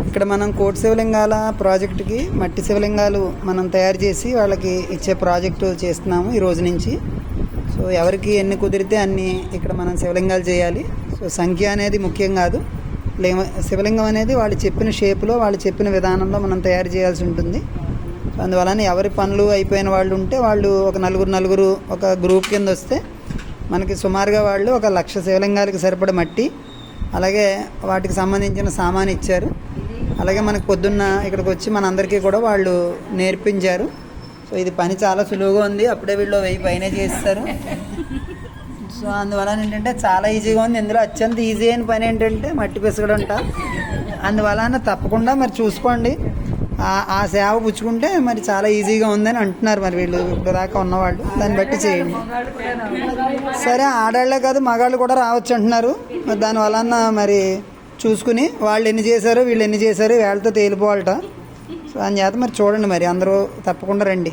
ఇక్కడ మనం కోటి శివలింగాల ప్రాజెక్టుకి మట్టి శివలింగాలు మనం తయారు చేసి వాళ్ళకి ఇచ్చే ప్రాజెక్టు చేస్తున్నాము ఈ రోజు నుంచి. సో ఎవరికి ఎన్ని కుదిరితే అన్ని ఇక్కడ మనం శివలింగాలు చేయాలి. సో సంఖ్య అనేది ముఖ్యం కాదు, శివలింగం అనేది వాళ్ళు చెప్పిన షేప్లో వాళ్ళు చెప్పిన విధానంలో మనం తయారు చేయాల్సి ఉంటుంది. సో అందువలన ఎవరి పనులు అయిపోయిన వాళ్ళు ఉంటే వాళ్ళు ఒక నలుగురు ఒక గ్రూప్ కింద వస్తే మనకి సుమారుగా వాళ్ళు 1,00,000 శివలింగాలకి సరిపడ మట్టి, అలాగే వాటికి సంబంధించిన సామాను ఇచ్చారు. అలాగే మనకు పొద్దున్న ఇక్కడికి వచ్చి మనందరికీ కూడా వాళ్ళు నేర్పించారు. సో ఇది పని చాలా సులువుగా ఉంది, అప్పుడే వీళ్ళు 1000 పైనే చేస్తారు. సో అందువలన ఏంటంటే చాలా ఈజీగా ఉంది. ఇందులో అత్యంత ఈజీ అయిన పని ఏంటంటే మట్టి పిసగడంట. అందువలన తప్పకుండా మరి చూసుకోండి, ఆ సేవ పుచ్చుకుంటే మరి చాలా ఈజీగా ఉందని అంటున్నారు మరి వీళ్ళు ఇప్పుడు దాకా ఉన్నవాళ్ళు. దాన్ని బట్టి చేయండి. సరే, ఆడాళ్లే కాదు మగాళ్ళు కూడా రావచ్చు అంటున్నారు. మరి దానివలన మరి చూసుకుని వాళ్ళు ఎన్ని చేశారు వీళ్ళు ఎన్ని చేశారు వాళ్ళతో తేలిపోవాలట. సో అని చేత మరి చూడండి, మరి అందరూ తప్పకుండా రండి.